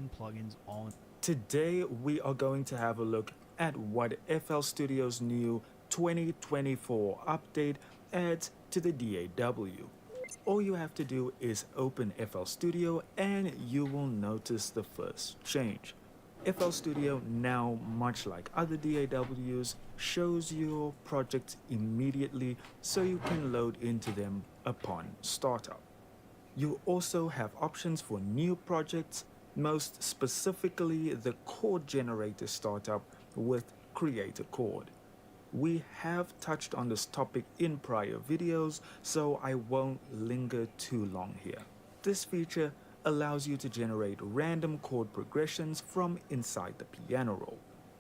and plugins all. Today we are going to have a look at what FL Studio's new 2024 update adds to the DAW. All you have to do is open FL Studio and you will notice the first change. FL Studio now, much like other DAWs, shows your projects immediately so you can load into them upon startup. You also have options for new projects, most specifically the chord generator startup with Create a Chord. We have touched on this topic in prior videos, so I won't linger too long here. This feature allows you to generate random chord progressions from inside the piano roll.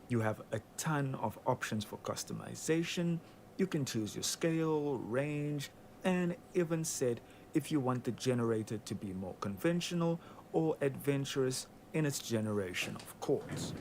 You have a ton of options for customization. You can choose your scale, range, and even set if you want the generator to be more conventional or adventurous in its generation of chords.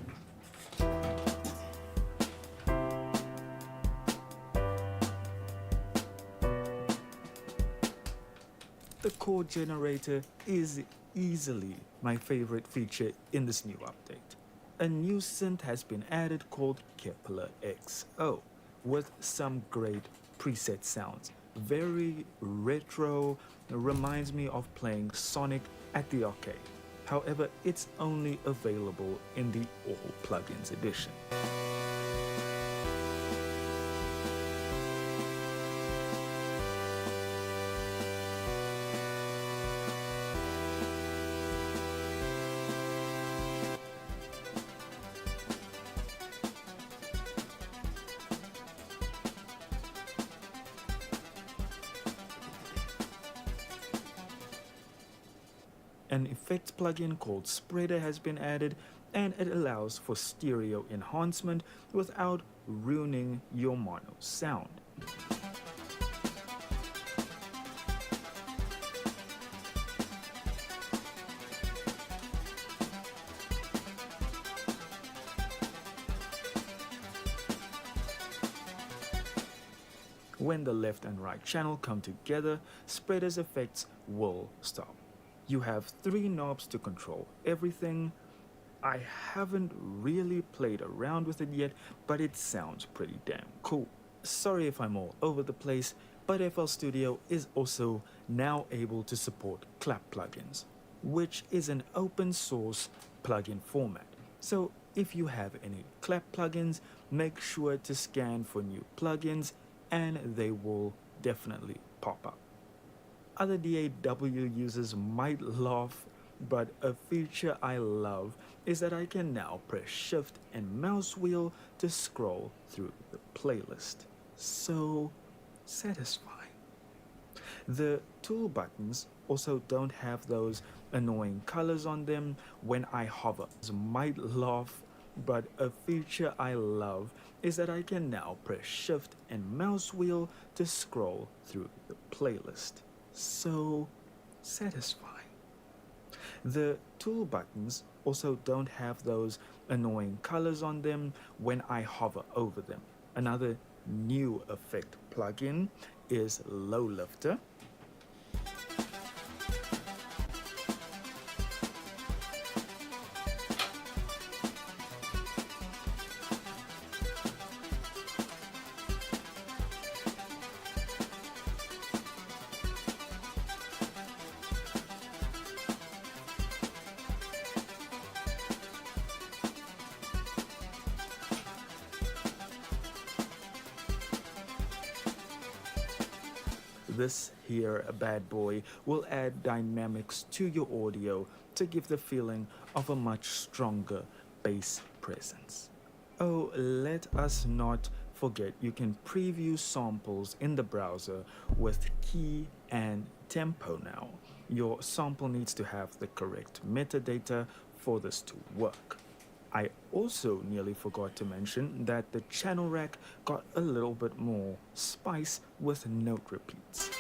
The chord generator is easily my favorite feature in this new update. A new synth has been added called Kepler XO with some great preset sounds. Very retro, reminds me of playing Sonic at the arcade. However, it's only available in the All Plugins edition. An effects plugin called Spreader has been added, and it allows for stereo enhancement without ruining your mono sound. When the left and right channel come together, Spreader's effects will stop. You have 3 knobs to control everything. I haven't really played around with it yet, but it sounds pretty damn cool. Sorry if I'm all over the place, but FL Studio is also now able to support clap plugins, which is an open source plugin format. So if you have any clap plugins, make sure to scan for new plugins and they will definitely pop up. Other DAW users might laugh, but a feature I love is that I can now press Shift and mouse wheel to scroll through the playlist. So satisfying. The tool buttons also don't have those annoying colors on them when I hover. Might laugh, but a feature I love is that I can now press Shift and mouse wheel to scroll through the playlist. So satisfying. The tool buttons also don't have those annoying colors on them when I hover over them. Another new effect plugin is Low Lifter. This here bad boy will add dynamics to your audio to give the feeling of a much stronger bass presence. Oh, let us not forget you can preview samples in the browser with key and tempo now. Your sample needs to have the correct metadata for this to work. I also nearly forgot to mention that the channel rack got a little bit more spice with note repeats.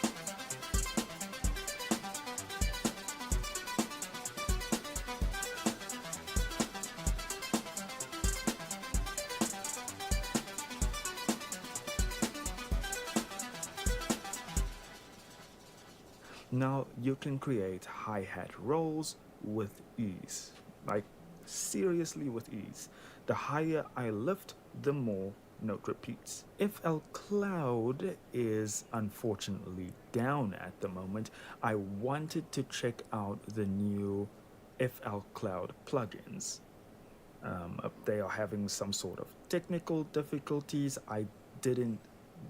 Now you can create hi-hat rolls with ease. Like seriously with ease. The higher I lift, the more note repeats. FL Cloud is unfortunately down at the moment. I wanted to check out the new FL Cloud plugins. They are having some sort of technical difficulties. I didn't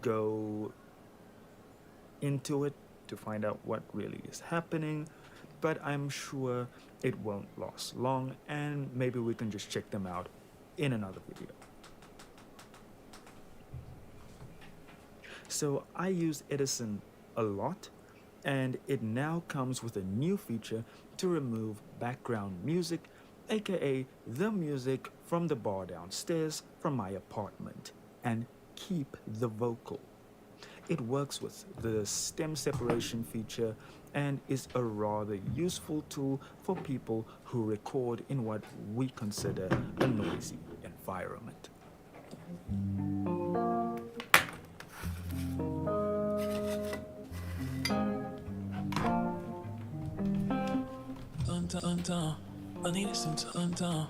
go into it to find out what really is happening, but I'm sure it won't last long, and maybe we can just check them out in another video. So I use Edison a lot, and it now comes with a new feature to remove background music, aka the music from the bar downstairs from my apartment, and keep the vocal. It works with the stem separation feature and is a rather useful tool for people who record in what we consider a noisy environment. Undone. I needed some time.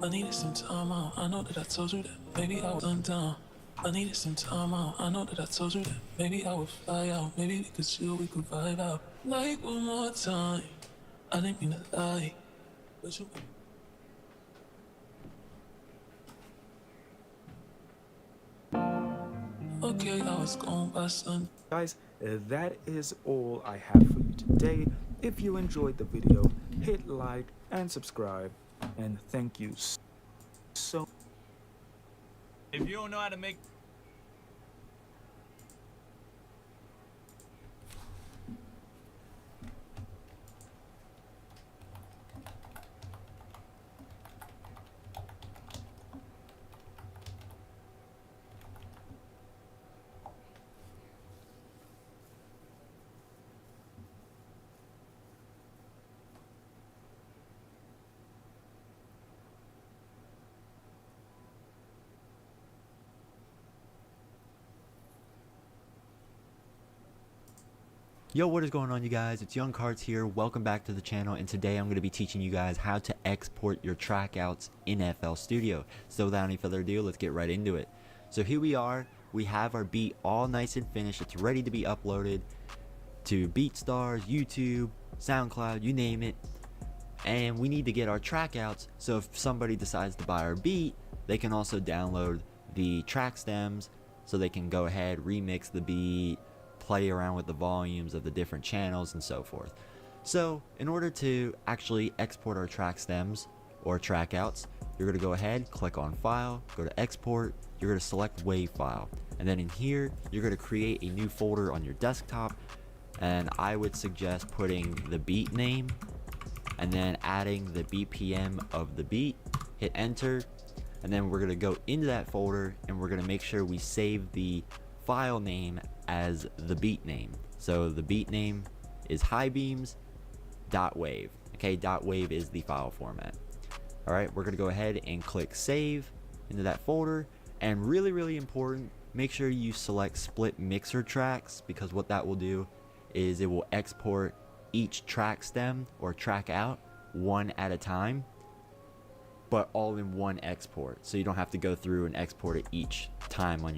I needed some time out. I know that I told you that, baby, I was undone. I needed some time out. I know that I told you that, maybe I would fly out. Maybe we could chill, we could vibe out. Like one more time. I didn't mean to lie, but you. Okay, I was gone by sun. Guys, that is all I have for you today. If you enjoyed the video, hit like and subscribe, and thank you so. If you don't know how to make Yo, what is going on, you guys? It's Young Cards here. Welcome back to the channel, and today I'm going to be teaching you guys how to export your track outs in FL Studio. So without any further ado, let's get right into it. So here we are. We have our beat all nice and finished. It's ready to be uploaded to BeatStars, YouTube, SoundCloud, you name it. And we need to get our track outs, so if somebody decides to buy our beat, they can also download the track stems so they can go ahead, remix the beat, play around with the volumes of the different channels and so forth. So in order to actually export our track stems or track outs, you're going to go ahead, click on File, go to Export, you're going to select WAV file, and then in here you're going to create a new folder on your desktop, and I would suggest putting the beat name and then adding the BPM of the beat. Hit enter, and then we're going to go into that folder and we're going to make sure we save the file name as the beat name. So the beat name is highbeams.wav. Okay, .wav is the file format. Alright, we're gonna go ahead and click save into that folder, and really important, make sure you select split mixer tracks, because what that will do is it will export each track stem or track out one at a time, but all in one export, so you don't have to go through and export it each time on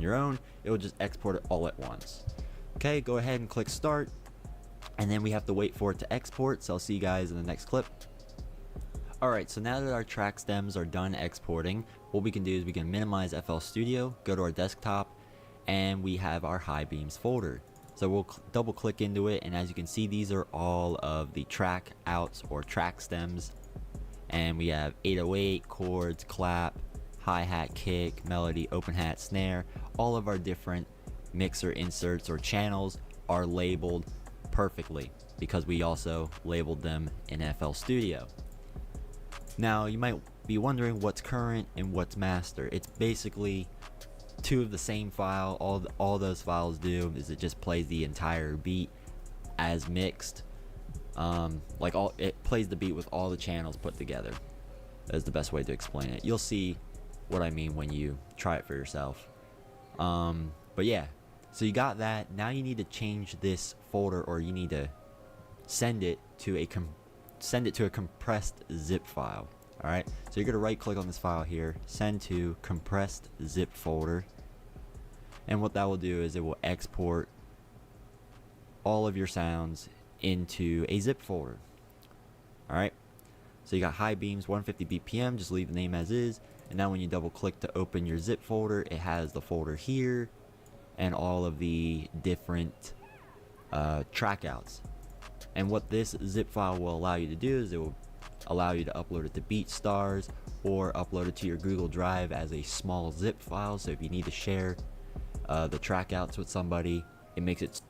your own. It will just export it all at once. Okay, go ahead and click start, and then we have to wait for it to export, so I'll see you guys in the next clip. Alright, so now that our track stems are done exporting, what we can do is we can minimize FL Studio, go to our desktop, and we have our high beams folder. So we'll double click into it, and as you can see, these are all of the track outs or track stems. And we have 808, chords, clap, hi-hat, kick, melody, open hat, snare. All of our different mixer inserts or channels are labeled perfectly because we also labeled them in FL Studio. Now you might be wondering what's current and what's master. It's basically two of the same file. All those files do is it just plays the entire beat as mixed. It plays the beat with all the channels put together. That's the best way to explain it. You'll see what I mean when you try it for yourself. But yeah, so you got that. Now you need to change this folder, or you need to send it to a compressed zip file. Alright, so you're going to right click on this file here, send to compressed zip folder, and what that will do is it will export all of your sounds into a zip folder. Alright, so you got high beams 150 BPM, just leave the name as is, and now when you double click to open your zip folder, it has the folder here and all of the different track outs. And what this zip file will allow you to do is it will allow you to upload it to BeatStars or upload it to your Google Drive as a small zip file. So if you need to share the track outs with somebody, it makes it